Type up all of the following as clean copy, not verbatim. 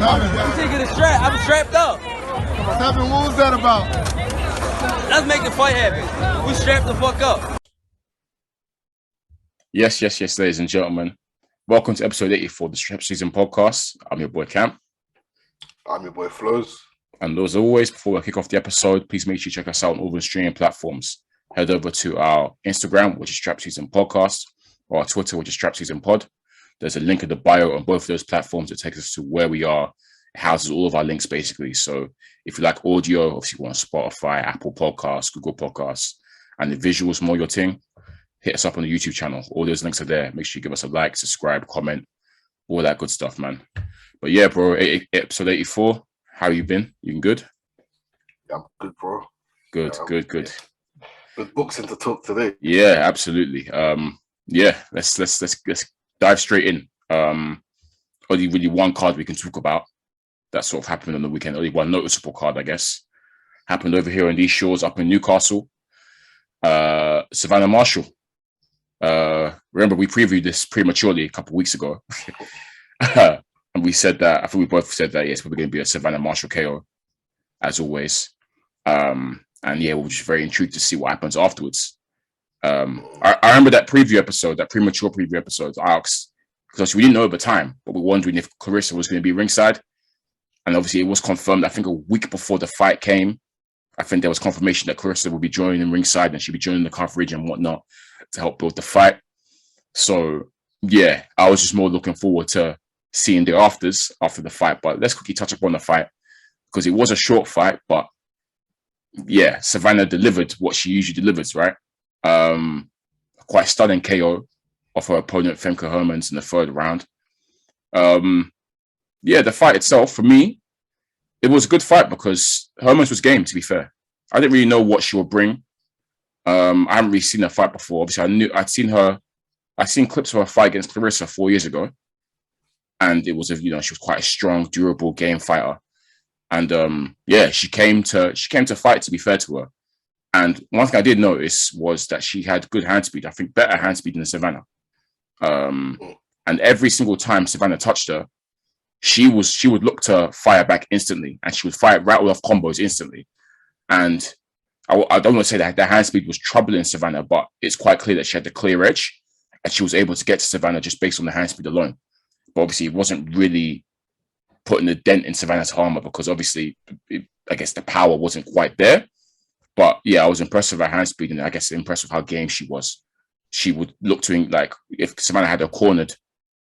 You taking a strap? I'm strapped up. What's happening? What was that about? Let's make the fight happen. We strapped the fuck up. Yes, ladies and gentlemen. Welcome to episode 84 of the SZN podcast. I'm your boy Kam. I'm your boy Flowz. And as always, before we kick off the episode, please make sure you check us out on all the streaming platforms. Head over to our Instagram, which is SZN Podcast, or our Twitter, which is SZN Pod. There's a link in the bio on both of those platforms that takes us to where we are. It houses all of our links, basically. So if you like audio, obviously you want Spotify, Apple Podcasts, Google Podcasts, and the visuals more your thing, hit us up on the YouTube channel. All those links are there. Make sure you give us a like, subscribe, comment, all that good stuff, man. But yeah, bro, episode 84. How you been? You been good? Yeah, I'm good, bro. Good. Good boxing to talk today. Yeah, absolutely. Let's dive straight in. Only really one card we can talk about that sort of happened on the weekend. Only one noticeable card, I guess, happened over here on these shores up in Newcastle. Savannah Marshall. Remember, we previewed this prematurely a couple of weeks ago. And we said that, I think we both said that, yes, probably going to be a Savannah Marshall KO, as always. And yeah, we were just very intrigued to see what happens afterwards. I remember that preview episode, that premature preview episode, I asked, because we didn't know at the time, but we were wondering if Clarissa was going to be ringside. And obviously it was confirmed, I think a week before the fight came, I think there was confirmation that Clarissa would be joining ringside and she'd be joining the coverage and whatnot to help build the fight. So yeah, I was just more looking forward to seeing the afters after the fight. But let's quickly touch upon the fight because it was a short fight, but yeah, Savannah delivered what she usually delivers, right? Quite stunning KO of her opponent, Femke Hermans, in the third round. Yeah, the fight itself, for me, it was a good fight because Hermans was game, to be fair. I didn't really know what she would bring. I haven't really seen her fight before. Obviously, I'd seen clips of her fight against Clarissa 4 years ago. And it was, she was quite a strong, durable game fighter. And yeah, she came to fight, to be fair to her. And one thing I did notice was that she had good hand speed. I think better hand speed than Savannah. And every single time Savannah touched her, she would look to fire back instantly, and she would rattle off combos instantly. And I don't want to say that the hand speed was troubling Savannah, but it's quite clear that she had the clear edge, and she was able to get to Savannah just based on the hand speed alone. But obviously, it wasn't really putting a dent in Savannah's armor because obviously, I guess the power wasn't quite there. But yeah, I was impressed with her hand speed, and I guess impressed with how game she was. She would look to, like, if Savannah had her cornered,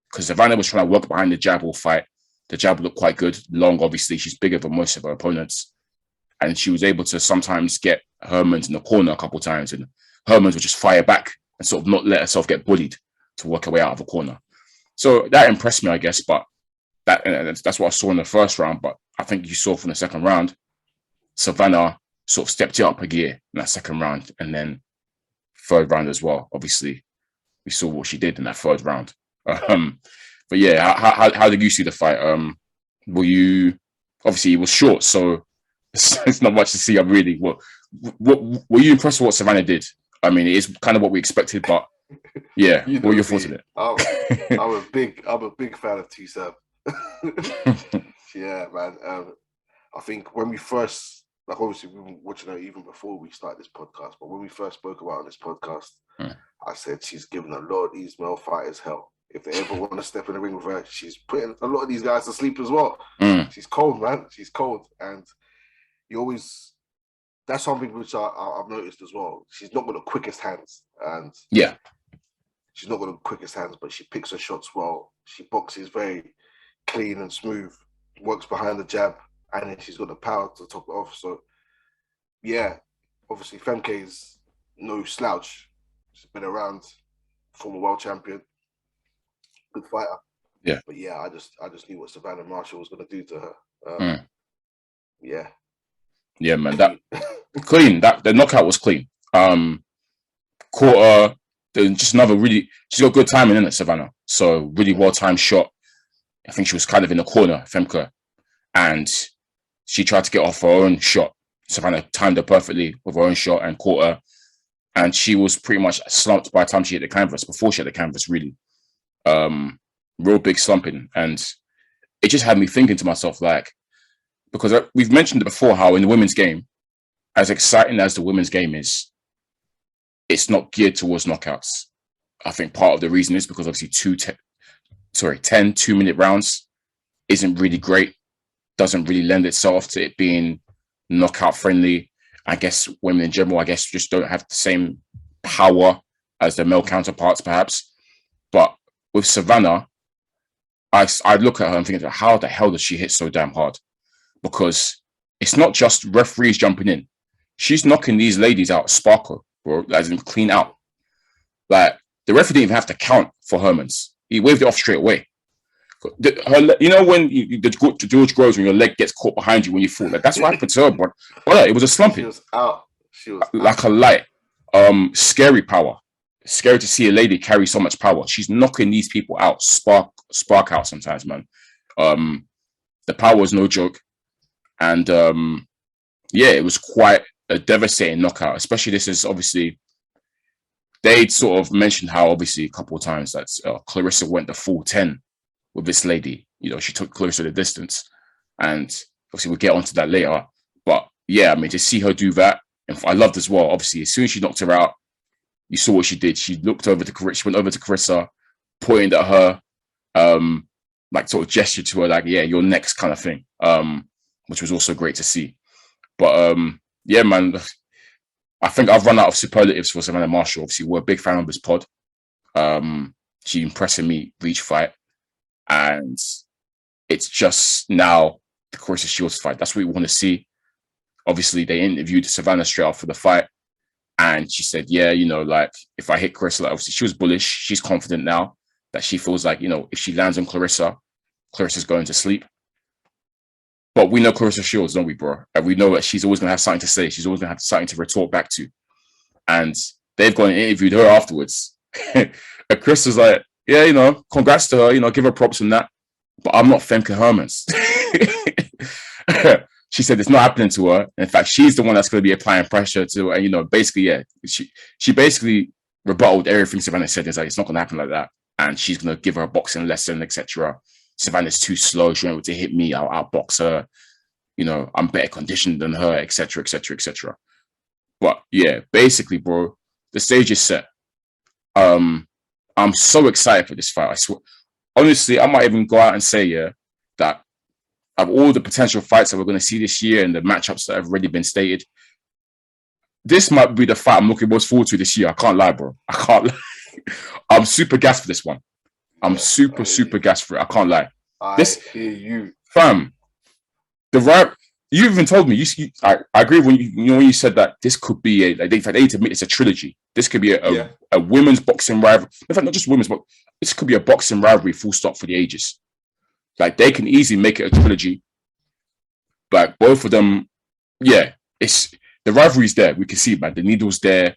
because Savannah was trying to work behind the jab all fight. The jab looked quite good. Long, obviously, she's bigger than most of her opponents. And she was able to sometimes get Hermans in the corner a couple of times, and Hermans would just fire back and sort of not let herself get bullied to work her way out of the corner. So that impressed me, I guess, but that's what I saw in the first round. But I think you saw from the second round, Savannah sort of stepped it up a gear in that second round, and then third round as well. Obviously, we saw what she did in that third round. But yeah, how did you see the fight? Were you, obviously it was short, so it's not much to see. I'm really, what were you impressed with what Savannah did? I mean, it is kind of what we expected, but yeah, what were your thoughts on it? I'm a big fan of T-Sab. Yeah, man. I think when we first, like, obviously we were watching her even before we started this podcast, but when we first spoke about it on this podcast, I said she's given a lot of these male fighters hell. If they ever want to step in the ring with her, she's putting a lot of these guys to sleep as well. She's cold, man. She's cold. And you always, that's something which I've noticed as well. She's not got the quickest hands. And yeah, she's not got the quickest hands, but she picks her shots well. She boxes very clean and smooth, works behind the jab, and then she's got the power to top it off. So, yeah, obviously Femke is no slouch. She's been around, former world champion, good fighter. Yeah. But yeah, I just knew what Savannah Marshall was going to do to her. Yeah. Yeah, man. That clean. The knockout was clean. Caught her. Just another really. She's got good timing in it, Savannah. So really well timed shot. I think she was kind of in the corner, Femke, and she tried to get off her own shot. Savannah timed her perfectly with her own shot and caught her, and she was pretty much slumped by the time she hit the canvas. Before she hit the canvas, really, real big slumping. And it just had me thinking to myself, like, because we've mentioned it before, how in the women's game, as exciting as the women's game is, it's not geared towards knockouts. I think part of the reason is because obviously 10 2-minute rounds isn't really great, doesn't really lend itself to it being knockout friendly. I guess women in general, just don't have the same power as their male counterparts, perhaps. But with Savannah, I look at her and think, how the hell does she hit so damn hard? Because it's not just referees jumping in. She's knocking these ladies out sparkle, bro, as in clean out. Like, the referee didn't even have to count for Hermans. He waved it off straight away. You know when the George Groves, when your leg gets caught behind you when you fall, like, that's what happened to her, bro. It was a slumping. She was out. Like a light. Scary power. Scary to see a lady carry so much power. She's knocking these people out, spark out sometimes, man. The power is no joke. And it was quite a devastating knockout, especially this is obviously, they'd sort of mentioned how obviously a couple of times that Clarissa went the full 10 with this lady. You know, she took Clarissa the distance, and obviously we'll get onto that later. But yeah, I mean, to see her do that, and I loved as well, obviously, as soon as she knocked her out, you saw what she did. She looked over to Clarissa, she went over to Clarissa, pointed at her, like sort of gestured to her, like, yeah, you're next kind of thing, which was also great to see. But yeah, man, I think I've run out of superlatives for Savannah Marshall. Obviously, we're a big fan of this pod. She impressing me for each fight. And it's just now the Clarissa Shields fight. That's what we want to see. Obviously, they interviewed Savannah straight after the fight. And she said, yeah, you know, like, if I hit Clarissa, like, obviously she was bullish. She's confident now that she feels like, you know, if she lands on Clarissa, Clarissa's going to sleep. But we know Clarissa Shields, don't we, bro? And we know that she's always going to have something to say. She's always going to have something to retort back to. And they've gone and interviewed her afterwards. And Chris was like, yeah, you know, congrats to her, you know, give her props on that. But I'm not Femke Hermans. She said it's not happening to her. In fact, she's the one that's going to be applying pressure to, and, you know, basically, yeah, she basically rebutted everything Savannah said. It's like, it's not going to happen like that. And she's going to give her a boxing lesson, etc. Savannah's too slow. She won't be able to hit me. I'll outbox her. You know, I'm better conditioned than her, etc., etc., etc. But yeah, basically, bro, the stage is set. I'm so excited for this fight. I swear. Honestly, I might even go out and say, yeah, that of all the potential fights that we're going to see this year and the matchups that have already been stated, this might be the fight I'm looking most forward to this year. I can't lie, bro. I can't lie. I'm super gassed for this one. I'm super gassed for it. I can't lie. I hear you, fam. You even told me. I agree when you said that this could be they need to admit it's a trilogy. This could be a women's boxing rivalry. In fact, not just women's, but this could be a boxing rivalry. Full stop for the ages. Like, they can easily make it a trilogy. But both of them, yeah, it's the rivalry's there. We can see it, man. The needle's there.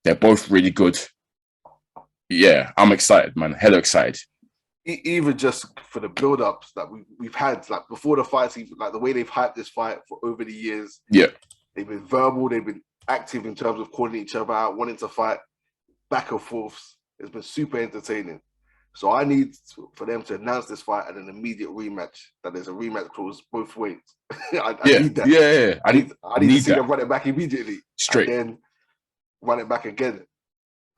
They're both really good. Yeah, I'm excited, man. Hella excited. Even just for the build-ups that we've had, like before the fights, like the way they've hyped this fight for over the years. Yeah, they've been verbal, they've been active in terms of calling each other out, wanting to fight, back and forths. It's been super entertaining. So I need for them to announce this fight and an immediate rematch. That there's a rematch clause both ways. I need that. Yeah. I need to see them run it back immediately, straight, and then run it back again.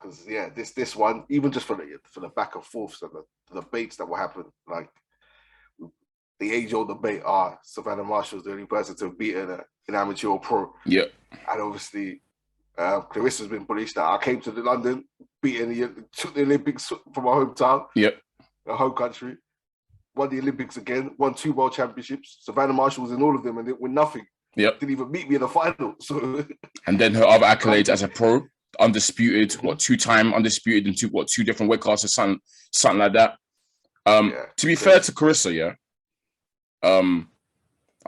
Because yeah, this one, even just for the back and forths and the debates that will happen, like the age-old debate: Savannah Marshall's the only person to have beaten an amateur or pro. Yeah, and obviously Clarissa's been bullish that I came to London, took the Olympics from my hometown, my home country, won the Olympics again, won 2 world championships. Savannah Marshall was in all of them and didn't win nothing. Didn't even meet me in the final. So, and then her other accolades as a pro. Undisputed, 2-time undisputed in 2 different weight classes, something like that. To be fair to Clarissa, I mean,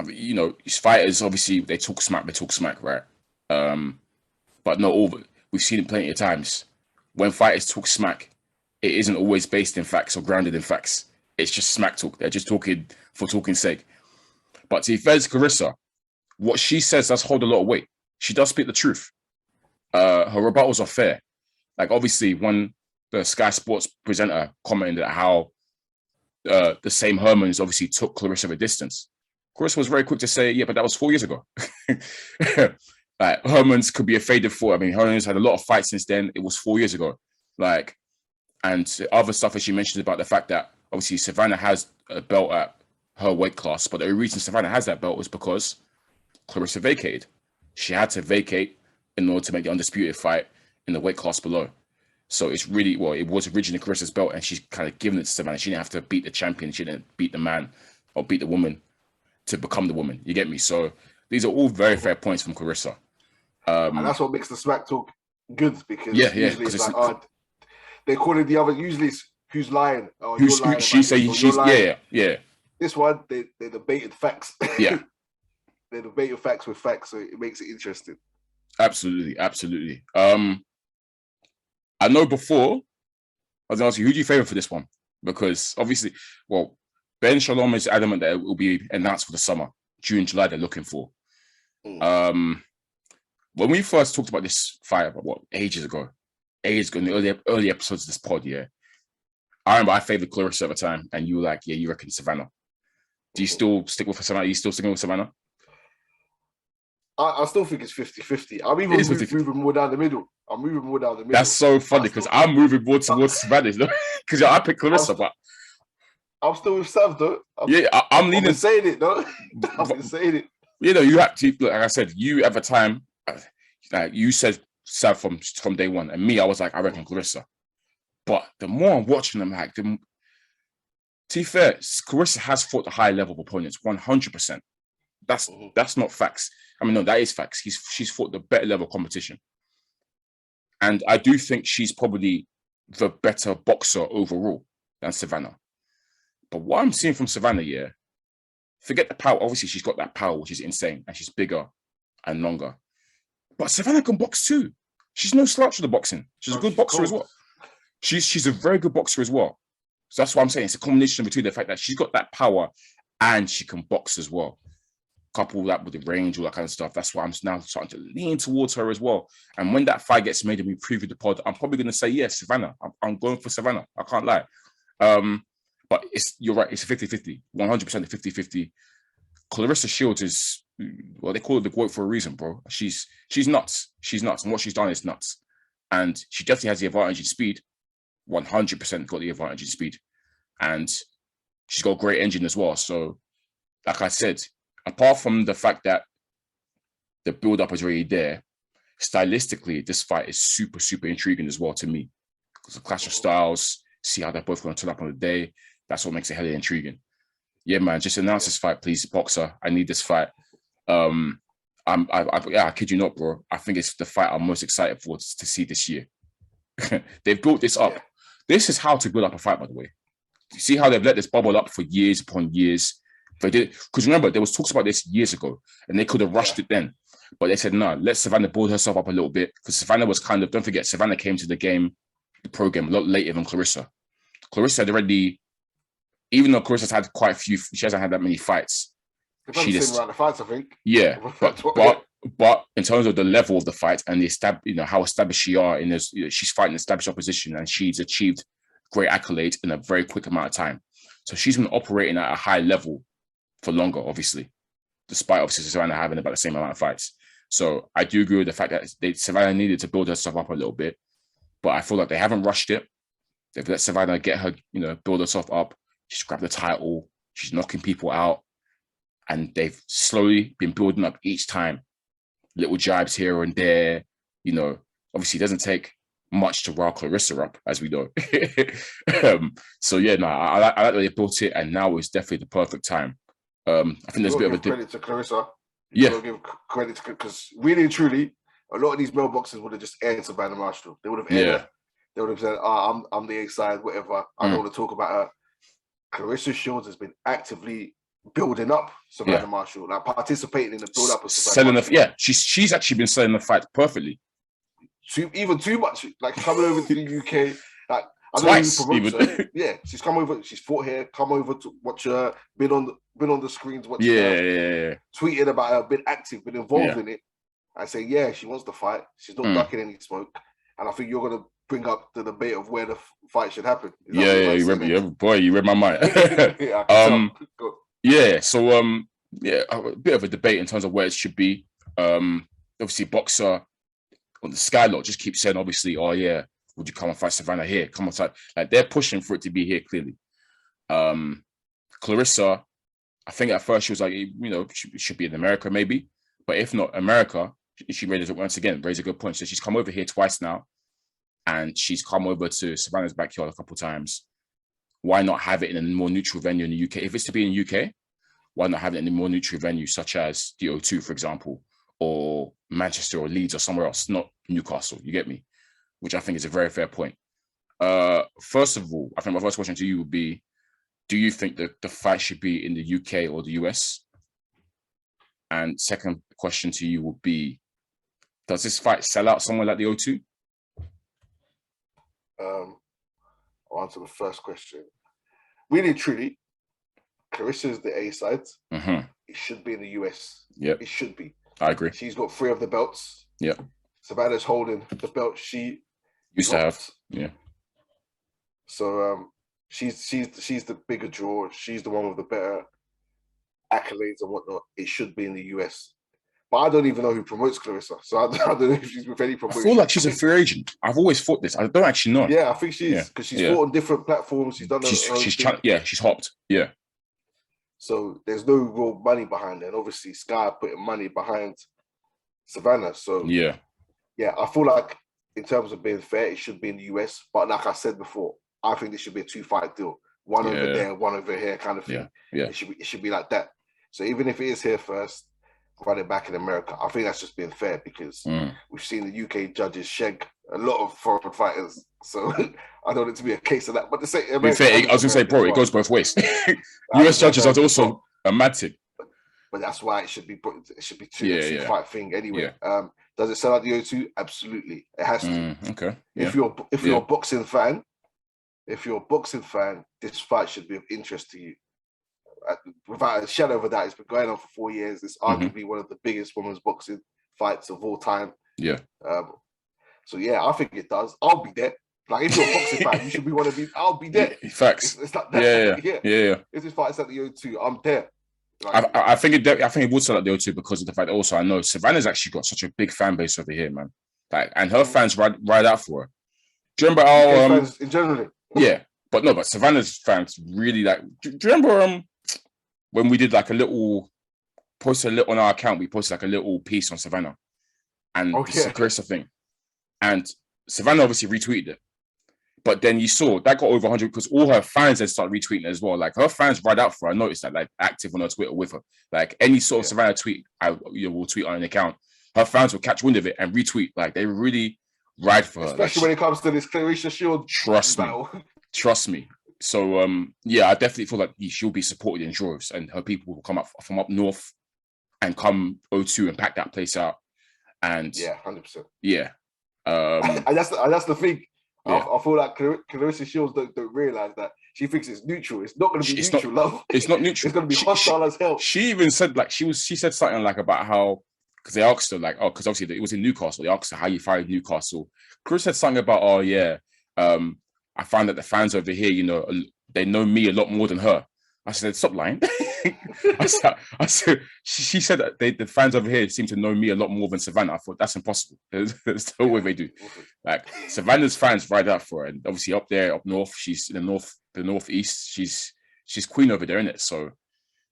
you know, these fighters obviously they talk smack, right? But not all. We've seen it plenty of times. When fighters talk smack, it isn't always based in facts or grounded in facts. It's just smack talk. They're just talking for talking's sake. But to be fair to Clarissa, what she says does hold a lot of weight. She does speak the truth. Her rebuttals are fair. Like, obviously, when the Sky Sports presenter commented at how the same Hermans obviously took Clarissa a distance. Clarissa was very quick to say, yeah, but that was 4 years ago. Like, Hermans could be a faded thought. I mean, Hermans had a lot of fights since then. It was 4 years ago. Like, and other stuff as she mentioned about the fact that obviously Savannah has a belt at her weight class, but the only reason Savannah has that belt was because Clarissa vacated. She had to vacate in order to make the undisputed fight in the weight class below. So it's really, well, it was originally Carissa's belt, and she's kind of given it to Savannah. She didn't have to beat the champion. She didn't beat the man or beat the woman to become the woman. You get me? So these are all very fair points from Clarissa. And that's what makes the smack talk good, because usually it's like, they call it the other, usually it's who's lying. Oh, who's, lying she's lying. Yeah. This one, they debated facts. Yeah. They debated facts with facts, so it makes it interesting. Absolutely. I know before, I was going to ask you, who do you favor for this one? Because obviously, well, Ben Shalom is adamant that it will be announced for the summer. June, July, they're looking for. When we first talked about this fight, about ages ago, in the early episodes of this pod, I remember I favored Clarissa at the time, and you were like, yeah, you reckon Savannah. Do you still stick with Savannah? Are you still sticking with Savannah? I still think it's 50-50. I'm even moving more down the middle. That's so funny, because I'm moving more towards Savannah, because I picked Clarissa, but I'm still with Sav, though. I'm leaning. I've been saying it, though. I've been saying it. You know, you have to, like I said, you at the time, you said Sav from day one, and me, I was like, I reckon Clarissa. But the more I'm watching them, like, to be fair, Clarissa has fought the high level of opponents 100%. That's not facts. I mean, no, that is facts. She's fought the better level competition, and I do think she's probably the better boxer overall than Savannah. But what I'm seeing from Savannah, forget the power. Obviously, she's got that power, which is insane, and she's bigger and longer. But Savannah can box too. She's no slouch for the boxing. She's a good boxer as well. She's a very good boxer as well. So that's what I'm saying. It's a combination between the fact that she's got that power and she can box as well. Couple that with the range, all that kind of stuff. That's why I'm now starting to lean towards her as well. And when that fight gets made and we preview the pod, I'm probably going to say, yes, Savannah. I'm going for Savannah. I can't lie. But you're right. It's 50-50, 100% 50-50. Clarissa Shields is, well, they call her the GOAT for a reason, bro. She's nuts. She's nuts. And what she's done is nuts. And she definitely has the advantage in speed. 100% got the advantage in speed. And she's got a great engine as well. So, like I said, apart from the fact that the build-up is already there, stylistically, this fight is super, super intriguing as well to me. Because the clash of styles, see how they're both going to turn up on the day. That's what makes it hella intriguing. Yeah, man, just announce this fight, please, boxer. I need this fight. I kid you not, bro. I think it's the fight I'm most excited for to see this year. They've built this up. This is how to build up a fight, by the way. You see how they've let this bubble up for years upon years. They did, because remember, there was talks about this years ago, and they could have rushed it then. But they said, no, let Savannah build herself up a little bit, because Savannah was don't forget, Savannah came to the pro game a lot later than Clarissa. Clarissa had already, even though Clarissa's had quite a few, she hasn't had that many fights. She just around the fights, I think. Yeah, but in terms of the level of the fight and how established she are in this, she's fighting established opposition, and she's achieved great accolades in a very quick amount of time. So she's been operating at a high level for longer, obviously, despite obviously Savannah having about the same amount of fights. So I do agree with the fact that Savannah needed to build herself up a little bit, but I feel like they haven't rushed it. They've let Savannah get her, build herself up. She's grabbed the title. She's knocking people out. And they've slowly been building up each time. Little jibes here and there. Obviously it doesn't take much to rile Clarissa up, as we know. So yeah, no, I like that they built it, and now is definitely the perfect time. I think there's a bit of a credit to Clarissa. Yeah, give credit to, because really and truly, a lot of these male boxers would have just aired Savannah Marshall. They would have aired her. They would have said, I'm the A side, whatever. I don't want to talk about her. Clarissa Shields has been actively building up Savannah Marshall, like participating in the build up of Savannah Marshall. She's actually been selling the fight perfectly. Even too much, like coming over to the UK, like twice. She's come over. She's fought here. Come over to watch her. Been on the screens. Watch tweeted about her. Been active. Been involved in it. I say, she wants to fight. She's not ducking any smoke. And I think you're gonna bring up the debate of where the fight should happen. Yeah, you read my mind. Yeah, I can tell. Yeah, so yeah, a bit of a debate in terms of where it should be. Obviously, Boxer on the Skylot just keeps saying, obviously, oh yeah, would you come and fight Savannah here? Come on, fight. Like they're pushing for it to be here clearly. Clarissa, I think at first she was like, you know, it should be in America maybe, but if not America, she raised it once again, raised a good point. So she's come over here twice now, and she's come over to Savannah's backyard a couple of times. Why not have it in a more neutral venue in the UK? If it's to be in the UK, why not have it in a more neutral venue, such as the O2, for example, or Manchester or Leeds or somewhere else, not Newcastle, you get me? Which I think is a very fair point. First of all, I think my first question to you would be, do you think that the fight should be in the UK or the US? And second question to you would be, does this fight sell out somewhere like the O2? I'll answer the first question. Really, truly, Clarissa is the A side. Mm-hmm. It should be in the US. Yeah, it should be. I agree. She's got 3 of the belts. Yeah. Savannah's holding the belt she used to have. Yeah. So she's the bigger draw. She's the one with the better accolades and whatnot. It should be in the US. But I don't even know who promotes Clarissa. So I don't know if she's with any promotion. I feel like she's a free agent. I've always thought this. I don't actually know. Yeah, I think she is, because she's fought on different platforms. She's done she's hopped. Yeah. So there's no real money behind it. And obviously Sky putting money behind Savannah. So yeah, I feel like in terms of being fair, it should be in the US. But like I said before, I think this should be a 2-fight deal. One over there, one over here kind of thing. Yeah. It should be like that. So even if it is here first, run it back in America, I think that's just being fair, because we've seen the UK judges shag a lot of foreign fighters. So I don't want it to be a case of that. But to say, I was going to say, bro, it goes both ways. US judges are also a mad thing. But that's why it should be 2-fight thing anyway. Does it sell out the O2? Absolutely, it has to. Okay. If you're a boxing fan, this fight should be of interest to you. Without a shadow of a doubt, it's been going on for 4 years. It's arguably one of the biggest women's boxing fights of all time. Yeah. So yeah, I think it does. I'll be there. Like, if you're a boxing fan, you should be one of these. I'll be there. Facts. It's like that. Yeah. If this fight's at the O2, I'm there. Like, I think it would sell at the O2 because of the fact that also I know Savannah's actually got such a big fan base over here, man. Like, and her fans ride out for her. Do you remember our fans in general? Yeah, but Savannah's fans really like. Do you remember when we did like posted on our account, we posted like a little piece on Savannah and the Clarissa thing, and Savannah obviously retweeted it. But then you saw that got over 100 because all her fans then started retweeting it as well. Like, her fans ride out for her. I noticed that, like, active on her Twitter with her. Like, any sort of Savannah tweet, will tweet on an account. Her fans will catch wind of it and retweet. Like, they really ride for her. Especially when it comes to this Clarissa Shield. Trust me. So, I definitely feel like she'll be supported in droves, and her people will come up from up north and come O2 and pack that place out. And 100%. Yeah. And that's the thing. Yeah. I feel like Clarissa Shields don't realise that she thinks it's neutral. It's not going to be neutral, love. It's not neutral. It's going to be hostile as hell. She even said, like, she said something like about how, because they asked her, like, because obviously it was in Newcastle. They asked her how you fired Newcastle. Chris said something about, I find that the fans over here, they know me a lot more than her. I said, stop lying. I said, she said that the fans over here seem to know me a lot more than Savannah. I thought that's impossible. There's no way they do. Like, Savannah's fans ride out for her, and obviously up north, she's in the northeast. She's queen over there, isn't it? So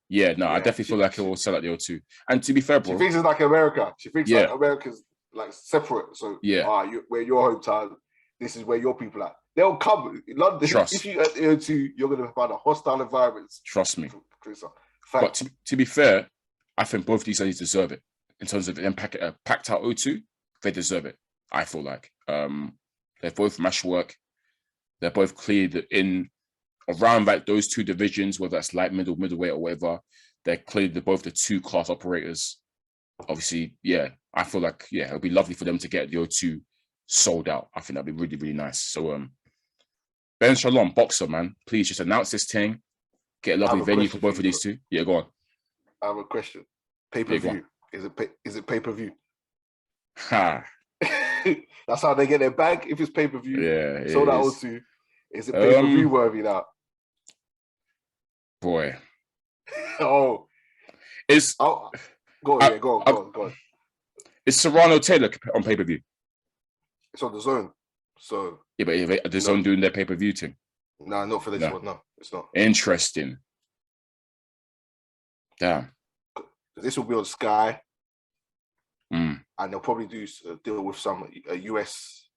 I definitely feel like it will sell at the O2. And to be fair, bro, she thinks it's like America. She thinks like America's like separate. So where your hometown, this is where your people are. They'll come. London, if you at the O2, you're going to find a hostile environment. Trust me. But to be fair, I think both these ladies deserve it. In terms of them packed out O2, they deserve it. I feel like. They're both mash work. They're both cleared in around like those two divisions, whether that's light, middleweight, or whatever. They're clearly both the 2-class operators. Obviously, I feel like, it'll be lovely for them to get the O2 sold out. I think that'd be really, really nice. So, Ben Shalom, boxer, man, please just announce this thing. Get a lovely venue for both of these two. Yeah, go on. I have a question. Pay-per-view. Is it pay-per-view? Ha. That's how they get their bag. If it's pay-per-view, Yeah, sold out O2. Is it pay-per-view worthy now? Boy. Oh. It's go on. Is Serrano Taylor on pay-per-view? It's on the Zone. So yeah, but the Zone doing their pay-per-view thing. Nah, not for this one. No, it's not. Interesting. Damn. This will be on Sky, and they'll probably do a deal with a US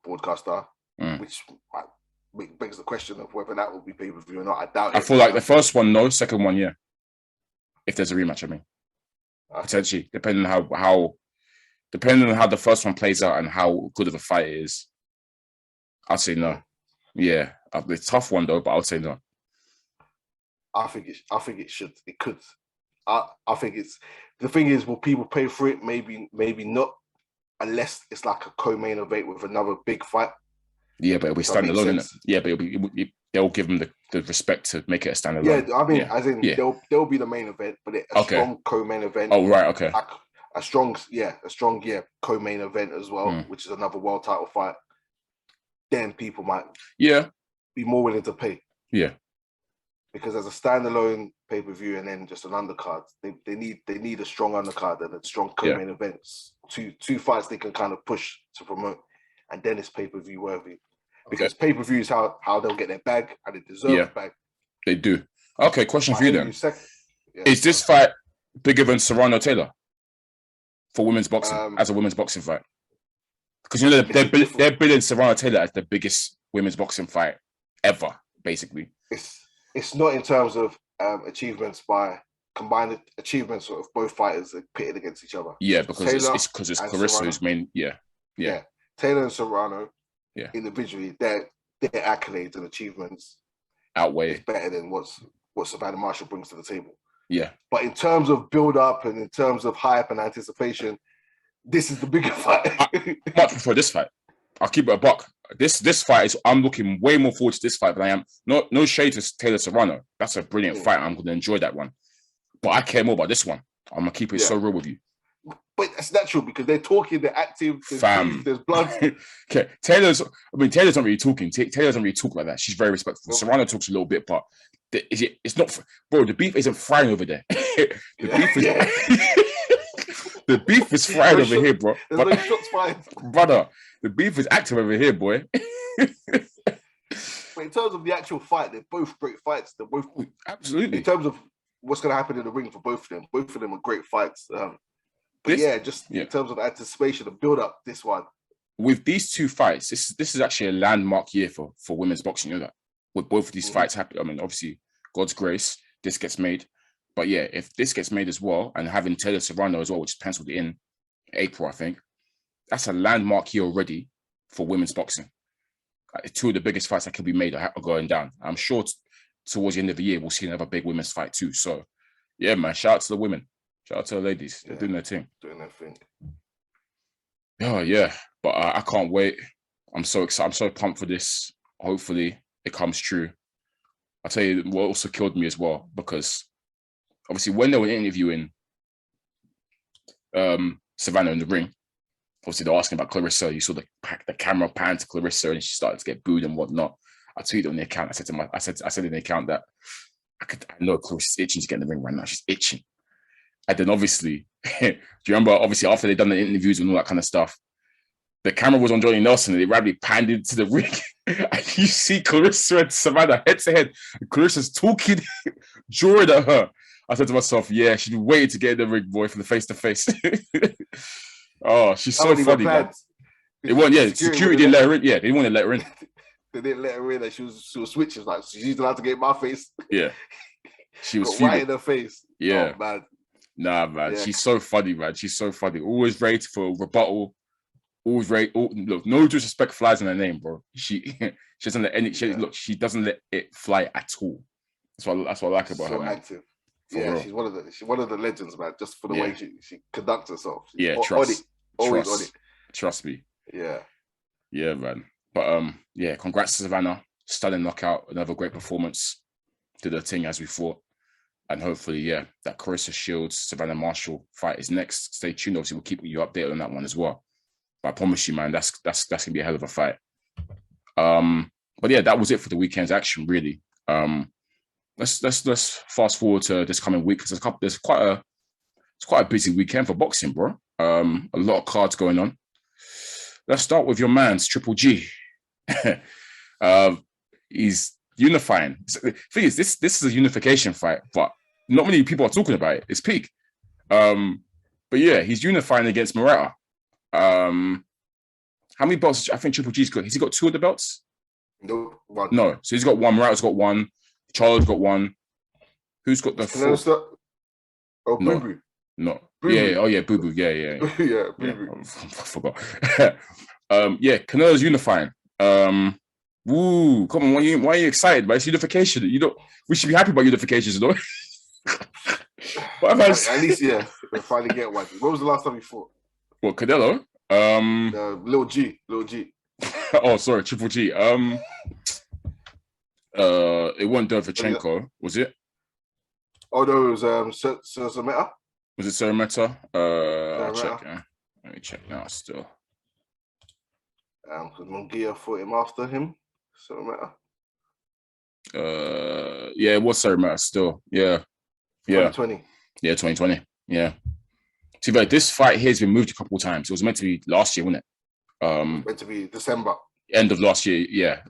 broadcaster, which begs the question of whether that will be pay-per-view or not. I doubt it. I feel like the first one, no. Second one, yeah. If there's a rematch, I mean, potentially, depending on how the first one plays out and how good of a fight it is, I'd say no. Yeah, it's a tough one though, but I would say no. I think it should. It could. I think it's the thing is, will people pay for it? Maybe not, unless it's like a co-main event with another big fight. Yeah, but it'll be standalone, isn't it? Yeah, but they'll give them the respect to make it a standalone. Yeah, I mean, as in they'll be the main event, but strong co-main event. Oh right, okay. Like a strong co-main event as well, which is another world title fight. Then people might be more willing to pay. Yeah. Because as a standalone pay-per-view and then just an undercard, they need a strong undercard and a strong co-main events. Two fights they can kind of push to promote, and then it's pay-per-view worthy. Because pay-per-view is how they'll get their bag, and they deserve the bag. They do. Okay, question for you then. Is this fight bigger than Serrano Taylor for women's boxing, as a women's boxing fight? Because you know they're billing Serrano Taylor as the biggest women's boxing fight ever, basically. It's not in terms of achievements by combined achievements of both fighters pitted against each other. Yeah, because it's Clarissa who's main. Yeah. Taylor and Serrano, individually, their accolades and achievements outweigh better than what Savannah Marshall brings to the table. Yeah, but in terms of build up and in terms of hype and anticipation, this is the bigger fight. I much prefer this fight. I'll keep it a buck. This fight is. I'm looking way more forward to this fight than I am. No shade to Taylor Serrano. That's a brilliant fight. I'm going to enjoy that one. But I care more about this one. I'm gonna keep it so real with you. But that's natural because they're talking, they're active, there's blood. Okay, Taylor's not really talking. Taylor doesn't really talk like that. She's very respectful. Okay. Serrano talks a little bit, but it's not, bro. The beef isn't frying over there. The beef is frying over here, bro. There's no shots fired, brother. The beef is active over here, boy. But in terms of the actual fight, they're both great fights. They're both absolutely. In terms of what's going to happen in the ring for both of them are great fights. But in terms of anticipation and build up, this one. With these two fights, this is actually a landmark year for women's boxing. You know that with both of these fights happening. I mean, obviously, God's grace, this gets made. But yeah, if this gets made as well, and having Taylor Serrano as well, which is penciled in April, I think, that's a landmark year already for women's boxing. Two of the biggest fights that can be made are going down. I'm sure towards the end of the year, we'll see another big women's fight too. So, yeah, man, shout out to the women. Shout out to the ladies. They're doing their thing. Doing their thing. Oh, yeah. But I can't wait. I'm so excited. I'm so pumped for this. Hopefully, it comes true. I'll tell you what also killed me as well, because obviously when they were interviewing Savannah in the ring, obviously they're asking about Clarissa. You saw the camera pan to Clarissa and she started to get booed and whatnot. I tweeted on the account. I said in the account that I know Clarissa's itching to get in the ring right now. She's itching. And then obviously, do you remember, obviously after they'd done the interviews and all that kind of stuff, the camera was on Johnny Nelson and they rapidly panned into the ring. And you see Clarissa and Savannah head to head. Clarissa's talking, drawing at her. I said to myself, yeah, she'd waited to get in the ring, boy, for the face-to-face. Oh, she's so funny, man. It wasn't, security didn't let her in. Yeah, they didn't want to let her in. They didn't let her in, and she was switching. Like, she's allowed to get in my face. Yeah. She was right in her face. Yeah. Oh, man. Nah, man. Yeah. She's so funny, man. She's so funny. Always ready for rebuttal. Always ready. Look, no disrespect flies in her name, bro. She doesn't let any. She doesn't let it fly at all. That's what I like about her. Man. Active. Yeah, she's one of the legends, man. Just for the way she conducts herself. Always on it. Trust me. Yeah, man. But congrats to Savannah. Stunning knockout. Another great performance. Did her thing as we thought. And hopefully, that Clarissa Shields, Savannah Marshall fight is next. Stay tuned. Obviously, we'll keep you updated on that one as well. But I promise you, man, that's gonna be a hell of a fight. But yeah, that was it for the weekend's action, really. Let's fast forward to this coming week because it's quite a busy weekend for boxing, bro. A lot of cards going on. Let's start with your man's Triple G. He's unifying. The thing is, this is a unification fight, but not many people are talking about it. It's peak. But yeah, he's unifying against Murata. How many belts? I think Triple G's got. Has he got 2 of the belts? Nope, one. No. So he's got 1. Murata's got 1. Charles got 1. Who's got the 4? Oh, no. Boo Boo. No. Boo Boo. Yeah. Oh yeah, Boo Boo. Yeah. Yeah, Boo Boo. I forgot. Yeah, Canelo's unifying. Woo, come on, why are you excited? But it's unification. We should be happy about unifications, though. At least, yeah, we'll finally get one. When was the last time you fought? What, Canelo? Lil G. Oh, sorry, Triple G. It wasn't Derevchenko, was it? Oh no, it was Serzameta. Was it Serzameta? I'll check. Let me check now. Still. Because Munguia fought him after him. Serzameta. Yeah, it was Serzameta still. Yeah. 2020. Yeah, 2020. Yeah. See, like this fight here has been moved a couple of times. It was meant to be last year, wasn't it? Meant to be December. End of last year, yeah.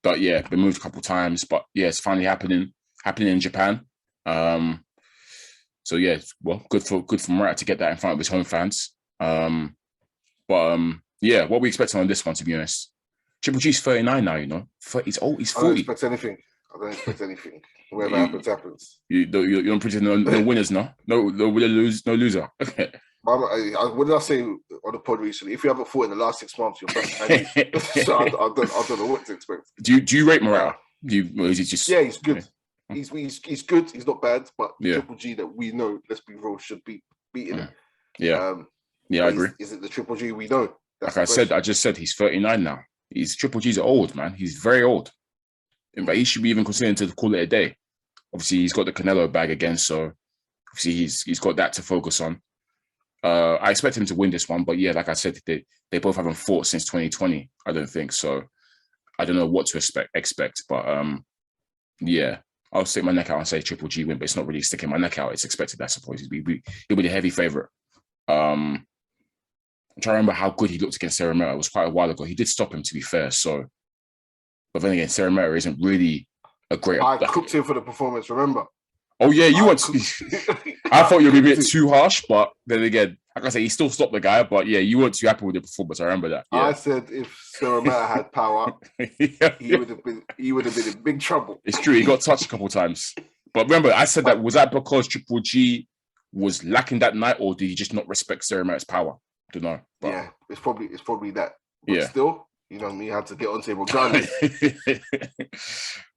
But yeah, been moved a couple of times. But yeah, it's finally happening in Japan. So yeah, well, good for Murata to get that in front of his home fans. Yeah, what we expecting on this one, to be honest. Triple G's 39 now, you know. He's old. He's 40. I don't expect anything. Whatever happens. You don't predict no winners, no winner, no loser. What did I say on the pod recently? If you haven't fought in the last 6 months, you're best. So I don't know what to expect. Do you rate Murata? Or is he just? Yeah, he's good. Yeah. He's good. He's not bad, but yeah. Triple G that we know, let's be real, should be beating him. Yeah, I agree. Is it the Triple G we know? Like I just said, he's 39 now. Triple G's old, man. He's very old. But he should be even considering to call it a day. Obviously, he's got the Canelo bag again, so obviously he's got that to focus on. I expect him to win this one, but yeah, like I said, they both haven't fought since 2020. I don't think so. I don't know what to expect, but yeah, I'll stick my neck out and say Triple G win, but it's not really sticking my neck out. It's expected, I suppose. He'll be the heavy favorite. I'm trying to remember how good he looked against Serzameta. It was quite a while ago. He did stop him, to be fair. So, but then again, Serzameta isn't really a great. I cooked him for the performance. Remember? Oh yeah, you want? I thought you were a bit too harsh, but then again, like I say, he still stopped the guy. But yeah, you weren't too happy with the performance. I remember that. Yeah. I said if Serzameta had power, he would have been in big trouble. It's true. He got touched a couple of times. But remember, I said that was that because Triple G was lacking that night, or did he just not respect Serzameta's power? I don't know. But yeah, it's probably that. But still, you know me, had to get onto him regardless.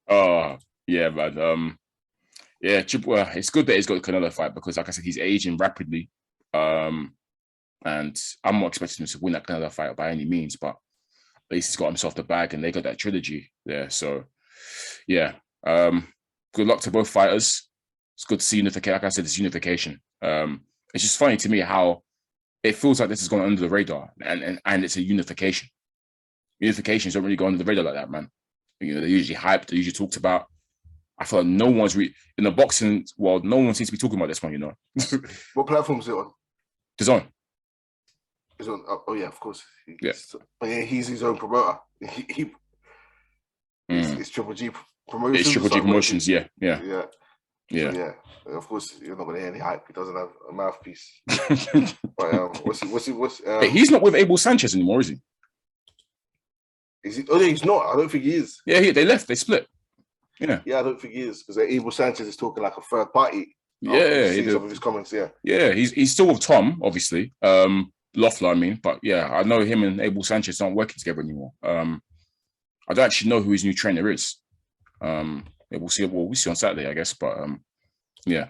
Yeah, man. Yeah, it's good that he's got a Canelo fight because, like I said, he's aging rapidly. And I'm not expecting him to win that Canelo fight by any means, but at least he's got himself the bag and they got that trilogy there. So, yeah. Good luck to both fighters. It's good to see unification. Like I said, it's unification. It's just funny to me how it feels like this has gone under the radar and it's a unification. Unifications don't really go under the radar like that, man. You know, they're usually hyped, they're usually talked about. I feel like no one's in the boxing world, no one seems to be talking about this one, you know. What platform is it on? DAZN. It's on. Oh yeah, of course. He's his own promoter. It's Triple G Promotions. It's Triple G Promotions. Yeah. Of course, you're not gonna hear any hype. He doesn't have a mouthpiece. But he's not with Abel Sanchez anymore, is he? Is he? Oh, no, he's not. I don't think he is. Yeah, they left. They split. Yeah, I don't think he is because Abel Sanchez is talking like a third party. Yeah, some of his comments. Yeah, he's still with Tom, obviously. Loeffler, I mean, but yeah, I know him and Abel Sanchez aren't working together anymore. I don't actually know who his new trainer is. We'll see on Saturday, I guess. But yeah,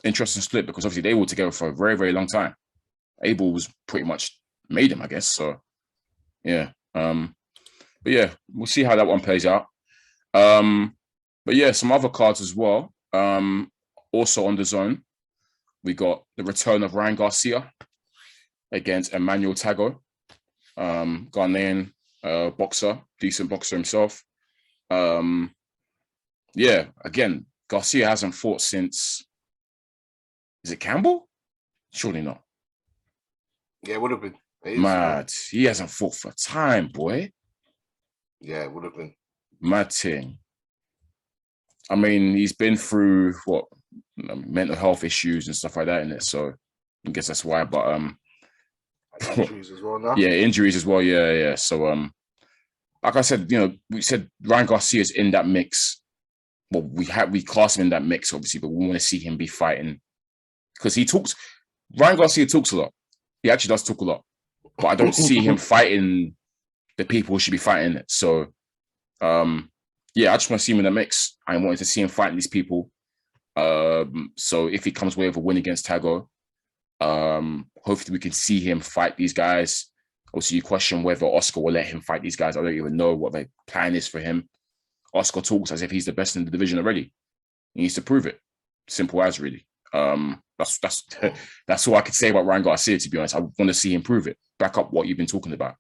interesting split because obviously they were together for a very, very long time. Abel was pretty much made him, I guess. So yeah, but yeah, we'll see how that one plays out. But yeah, some other cards as well. Also on DAZN, we got the return of Ryan Garcia. against Emmanuel Tagoe, Ghanaian boxer, decent boxer himself. Yeah, again, Garcia hasn't fought since, is it Campbell? Surely not. Yeah, it would have been. Mad. He hasn't fought for time, boy. Yeah, it would have been. Mad thing. I mean, he's been through what, mental health issues and stuff like that in it. So I guess that's why. But injuries as well now. Yeah, injuries as well. Yeah. So like I said, we said Ryan Garcia is in that mix. Well, we class him in that mix, obviously, but we want to see him be fighting because he talks. Ryan Garcia talks a lot. He actually does talk a lot, but I don't see him fighting the people who should be fighting it. So, yeah, I just want to see him in the mix. I wanted to see him fighting these people. So if he comes away with a win against Tagoe, hopefully we can see him fight these guys. Also, you question whether Oscar will let him fight these guys. I don't even know what the plan is for him. Oscar talks as if he's the best in the division already. He needs to prove it. Simple as, really. That's all I could say about Ryan Garcia, to be honest. I want to see him prove it. Back up what you've been talking about.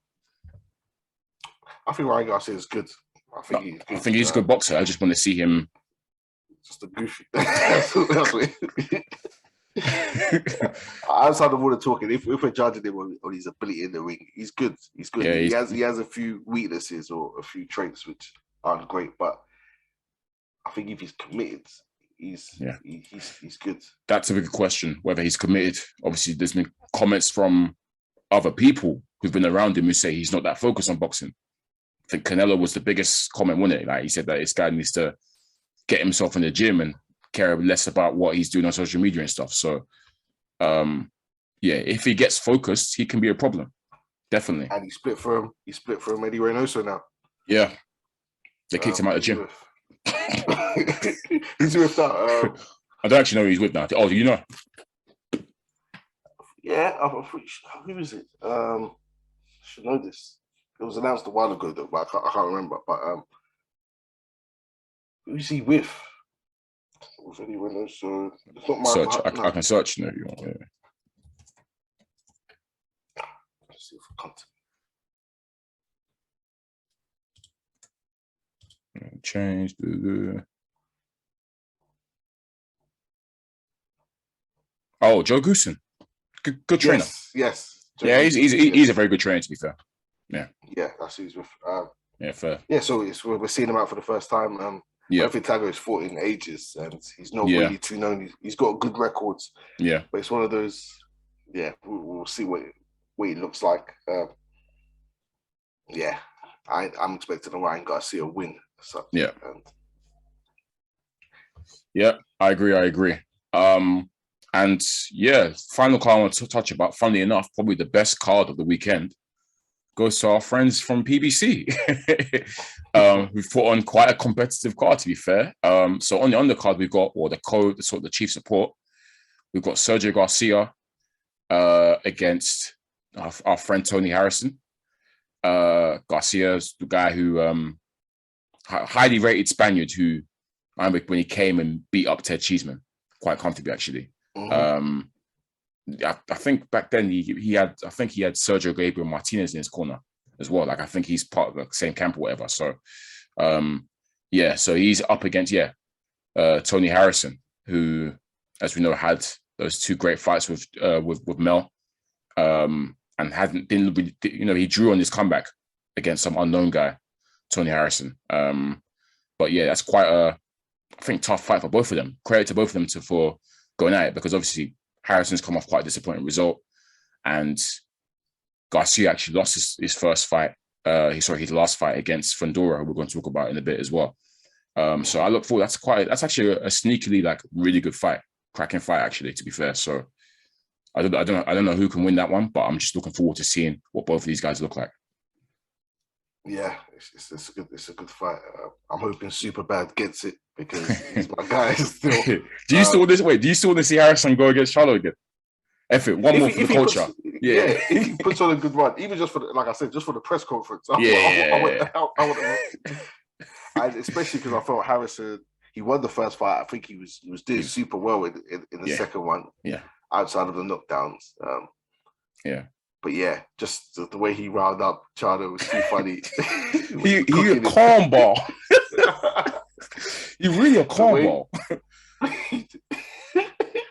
I think Ryan Garcia is good. I think he's a good boxer. I just want to see him. Just a goofy. That's what outside of all the talking, if we're judging him on his ability in the ring, he's good. He's good. Yeah, he has a few weaknesses or a few traits which aren't great, but I think if he's committed, he's good. That's a big question, whether he's committed. Obviously, there's been comments from other people who've been around him who say he's not that focused on boxing. I think Canelo was the biggest comment, wasn't it? Like he said that this guy needs to get himself in the gym and care less about what he's doing on social media and stuff. So, yeah, if he gets focused, he can be a problem. Definitely. And he split from Eddie Reynoso now. Yeah. They kicked him out of the gym. He's with that. I don't actually know who he's with now. Oh, do you know? Yeah, who is it? I should know this. It was announced a while ago, though, but I can't remember. But who is he with? With Eddie Reynoso. It's not my search. I can search now if you want. Yeah. Let's see for content. Change the. Oh, Joe Goosen. Good trainer. Yes. Yeah, he's a very good trainer, to be fair. Yeah. Yeah, that's who he's with. Yeah, fair. Yeah, so we're seeing him out for the first time. I don't think Tagoe has fought in ages, and he's not really too known. He's got good records. Yeah. But it's one of those. Yeah, we'll see what he looks like. Yeah, I'm expecting a Ryan Garcia win. So, yeah. Yeah, I agree. And yeah, final card I want to touch about, funnily enough, probably the best card of the weekend goes to our friends from PBC. We've put on quite a competitive card, to be fair. So on the undercard, we've got, or the chief support, we've got Sergio Garcia against our friend Tony Harrison. Garcia's the guy who, highly rated Spaniard who, I remember when he came and beat up Ted Cheeseman quite comfortably, actually. Mm-hmm. I think back then he had Sergio Gabriel Martinez in his corner as well. Like I think he's part of the same camp or whatever. So so he's up against Tony Harrison, who, as we know, had those two great fights with Mel, and he drew on his comeback against some unknown guy, Tony Harrison. But yeah, that's quite a tough fight for both of them. Credit to both of them for going at it, because obviously Harrison's come off quite a disappointing result, and Garcia actually lost his first fight. His last fight against Fundora, who we're going to talk about in a bit as well. So I look forward. That's actually a sneakily really good fight, cracking fight actually. To be fair, so I don't know who can win that one, but I'm just looking forward to seeing what both of these guys look like. Yeah, it's a good fight. I'm hoping Superbad gets it because he's my guy still. Do you still want to see Harrison go against Charlo again? One more for the culture. If he puts on a good run, even just for like I said, just for the press conference. I want and especially because I felt Harrison, he won the first fight. I think he was doing super well in the second one. Yeah. Outside of the knockdowns. But yeah, just the way he rounded up Chano was too funny. he a calm ball. He really a calm ball.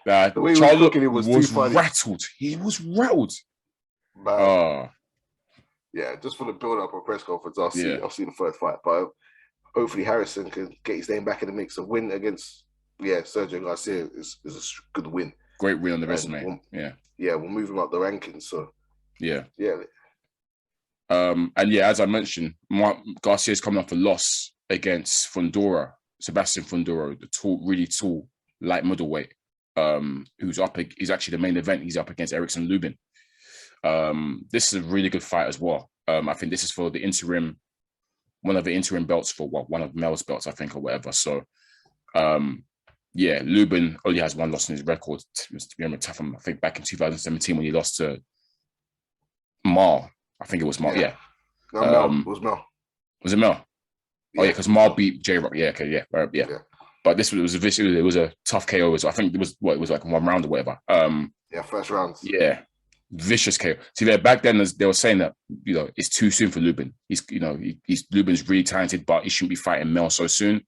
The way he was cooking it was too funny. Rattled. He was rattled. Yeah, just for the build-up of press conference, I'll see the third fight. But hopefully Harrison can get his name back in the mix. A win against Sergio Garcia is a good win. Great win on the resume. We'll move him up the rankings. So yeah. And as I mentioned, Garcia's coming off a loss against Sebastian Fundora, the really tall light middleweight, who's up. He's actually the main event. He's up against Erickson Lubin. This is a really good fight as well. I think this is for the interim, one of the interim belts for one of Mel's belts, I think, or whatever. So, Lubin only has one loss in his record. It was tough. I think back in 2017 when he lost to Mal. I think it was Mal. Yeah. No, Mel. It was Mel. Was it Mel? Oh yeah, because Mal beat J Rock. Yeah. Okay. Yeah. But this was a tough KO. So I think it was like 1 round or whatever. First round. Yeah. Vicious KO. See, back then they were saying that it's too soon for Lubin. Lubin's really talented, but he shouldn't be fighting Mel so soon.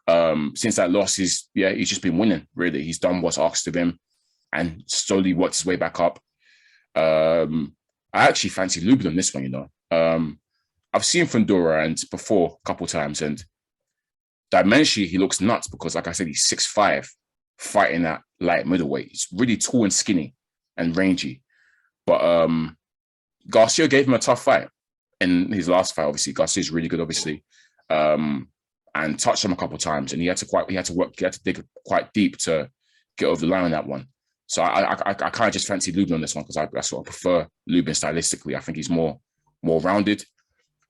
Since that loss, he's just been winning. Really, he's done what's asked of him, and slowly worked his way back up. I actually fancy Lubin on this one. I've seen Fundora and before a couple times, and dimensionally he looks nuts because, like I said, he's 6'5", fighting at light middleweight. He's really tall and skinny and rangy. But Garcia gave him a tough fight in his last fight. Obviously, Garcia's really good, obviously, and touched him a couple of times, and he had to dig quite deep to get over the line on that one. So I kind of just fancy Lubin on this one because I sort of prefer Lubin stylistically. I think he's more rounded,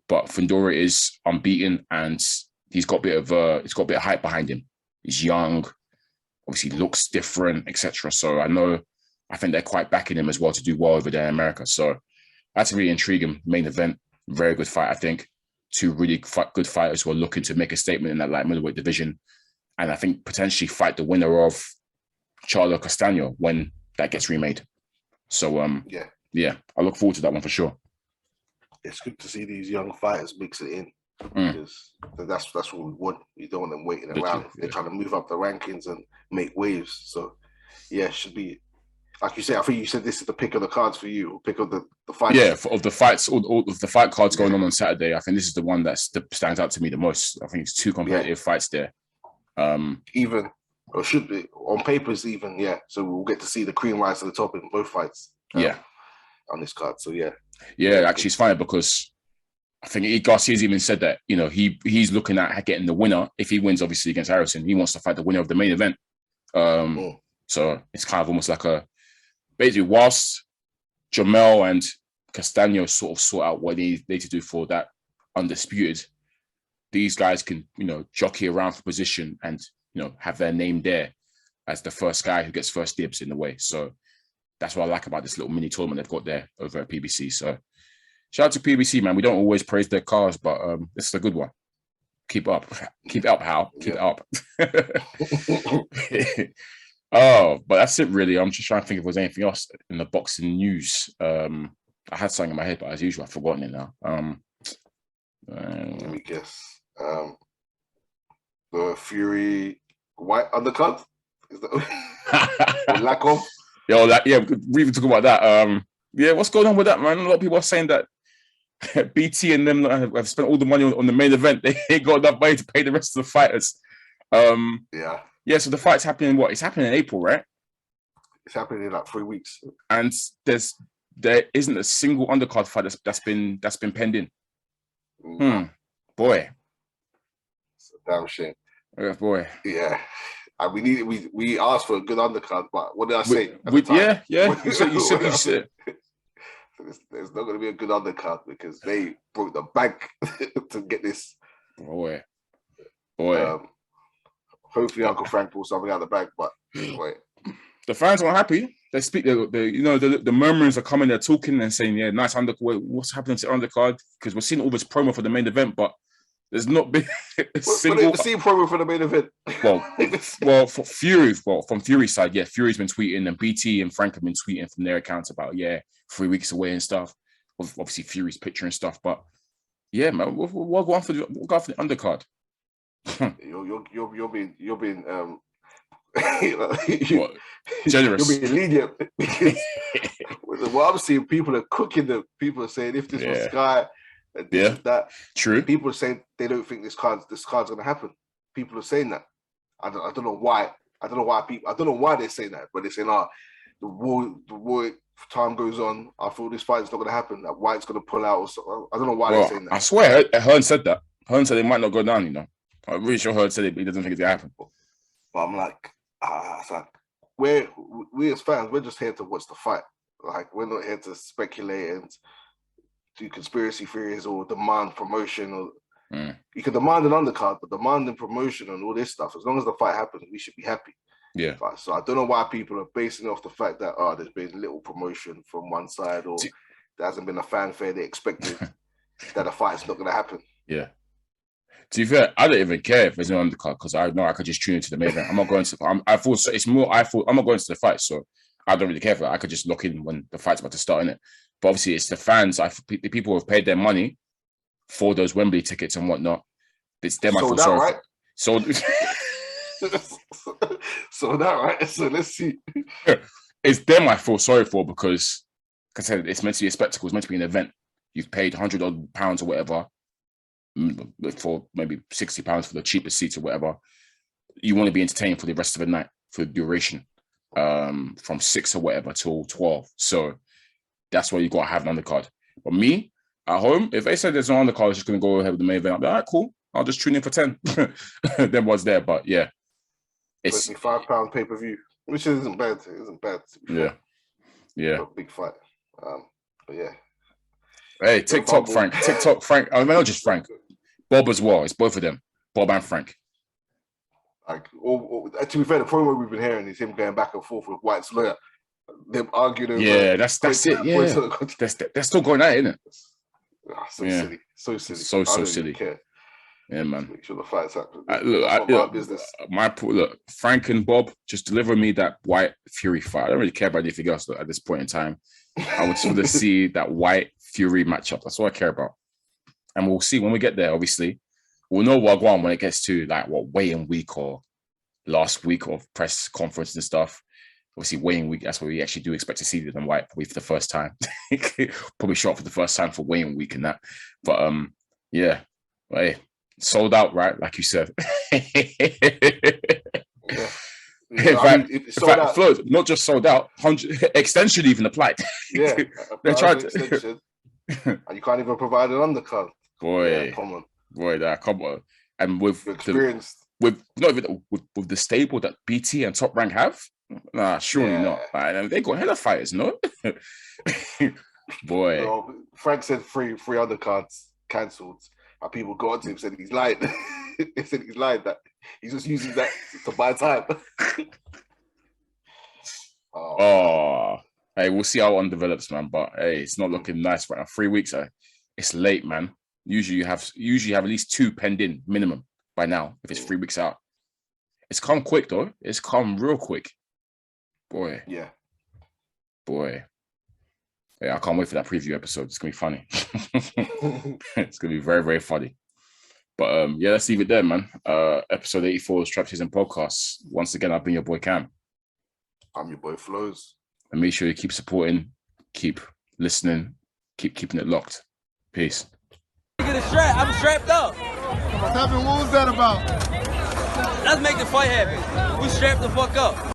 but Fundora is unbeaten, and he's got a bit of hype behind him. He's young, obviously looks different, etc. So I think they're quite backing him as well to do well over there in America. So that's a really intriguing main event. Very good fight, I think. Two really good fighters who are looking to make a statement in that light middleweight division, and I think potentially fight the winner of Charlo Castaño when that gets remade. So I look forward to that one for sure. It's good to see these young fighters mix it in because that's what we want. You don't want them waiting around. They're trying to move up the rankings and make waves. So it should be. Like you said, I think you said this is the pick of the cards for you, or pick of the fights. Yeah, of the fights, all of the fight cards going on Saturday, I think this is the one that stands out to me the most. I think it's 2 competitive fights there. Even, or should be, on papers even, So we'll get to see the cream rise to the top in both fights. On this card, so actually it's funny because I think Garcia's even said that, he's looking at getting the winner. If he wins, obviously, against Harrison, he wants to fight the winner of the main event. So it's kind of almost like basically, whilst Jamel and Castaño sort of sort out what they need to do for that undisputed, these guys can, jockey around for position and, have their name there as the first guy who gets first dibs in the way. So that's what I like about this little mini tournament they've got there over at PBC. So shout out to PBC, man. We don't always praise their cars, but this is a good one. Keep up. Keep it up, Hal. Keep it up. Oh, but that's it really. I'm just trying to think if there's anything else in the boxing news. I had something in my head, but as usual, I've forgotten it now. Let me guess. The Fury Whyte Undercard? Is that lack of? We even talk about that. What's going on with that, man? A lot of people are saying that BT and them have spent all the money on the main event. They ain't got enough money to pay the rest of the fighters. So the fight's happening. It's happening in April, right? It's happening in like 3 weeks. And there isn't a single undercard fight that's been pending. Boy, it's a damn shame. Boy. Yeah. And we asked for a good undercard, but what did I say? You said. There's not going to be a good undercard because they broke the bank to get this. Boy. Hopefully Uncle Frank pulls something out of the bag, but wait. The fans aren't happy. They speak. The murmurings are coming. They're talking and saying, "Yeah, nice undercard. What's happening to undercard?" Because we're seeing all this promo for the main event, but There's not been a single. The same promo for the main event. Well, for Fury, from Fury's side, yeah, Fury's been tweeting, and BT and Frank have been tweeting from their accounts about 3 weeks away and stuff. Obviously, Fury's picture and stuff, but yeah, man, we'll go for the undercard. You're being generous. You're being lenient because what I'm seeing, people are cooking them. People are saying if this was Sky. That true. People are saying they don't think this card's going to happen. People are saying that. I don't know why. I don't know why they're saying that, but they're saying, the war time goes on. I feel this fight's not going to happen. That Whyte's going to pull out. Or so. I don't know why they're saying that. I swear, Hearn said that. Hearn said it might not go down. You know, I'm really sure Hearn said it, but he doesn't think it's going to happen. But I'm like, it's like we as fans, we're just here to watch the fight. Like we're not here to speculate and do conspiracy theories or demand promotion. Or you can demand an undercard, but demanding promotion and all this stuff, as long as the fight happens, we should be happy. Yeah. So I don't know why people are basing it off the fact that there's been little promotion from one side, or there hasn't been a fanfare they expected that a fight's not going to happen. Yeah. To be fair, I don't even care if there's no undercard because I know I could just tune into the main event. I'm not going to. I'm not going to the fight, so I don't really care for that. I could just lock in when the fight's about to start, innit? But obviously, it's the fans. The people who have paid their money for those Wembley tickets and whatnot. It's them I feel sorry for. So that right. So let's see. It's them I feel sorry for because, like I said, it's meant to be a spectacle. It's meant to be an event. You've paid £100 or whatever for maybe £60 for the cheapest seats or whatever. You want to be entertained for the rest of the night for the duration, from 6 or whatever till 12. So that's why you got to have an undercard. But me, at home, if they said there's no undercard, it's just going to go ahead with the main event. I'll be like, all right, cool. I'll just tune in for 10. Then what's there? But yeah. It's £5 pay-per-view, which isn't bad. It isn't bad. Yeah. Big fight. But yeah. Hey, TikTok Frank. I mean, not just Frank. Bob as well. It's both of them. Bob and Frank. Like, to be fair, the promo we've been hearing is him going back and forth with Whyte's lawyer. Them arguing over. Yeah, that's it. Yeah, they're still going at it, isn't it? Silly. So silly. So silly. Care. Yeah, man. Make sure the fight's happening. Look, business. Look, Frank and Bob, just deliver me that Whyte Fury fight. I don't really care about anything else at this point in time. I would sort of see that Whyte Fury matchup. That's all I care about. And we'll see when we get there, obviously. We'll know Wagwan when it gets to weigh-in week or last week of press conference and stuff. Obviously, weigh-in week, that's what we actually do expect to see them Whyte probably for the first time. Probably shot for the first time for weigh-in week and that. But yeah. But, hey, sold out, right? Like you said. In fact, Flowz, not just sold out, 100 extension even applied. Yeah, they tried to. Extension, and you can't even provide an undercard. Boy, come on. Come on. And with with the stable that BT and Top Rank have, surely not. They got hella fighters, no? Boy, Frank said three undercards cancelled. And people got to him, said he's lied. They said he's lied, that he's just using that to buy time. Hey, we'll see how it develops, man. But hey, it's not looking nice right now. 3 weeks, it's late, man. Usually you have at least 2 pending minimum by now if it's 3 weeks out. It's come quick though. It's come real quick. Boy. Yeah. Yeah, I can't wait for that preview episode. It's gonna be funny. It's gonna be very, very funny. But yeah, let's leave it there, man. Episode 84 of SZN Podcasts. Once again, I've been your boy Kam. I'm your boy Flowz. And make sure you keep supporting, keep listening, keep keeping it locked. Peace. Get a strap. I'm strapped up. What's happening? What was that about? Let's make the fight happen. We strapped the fuck up.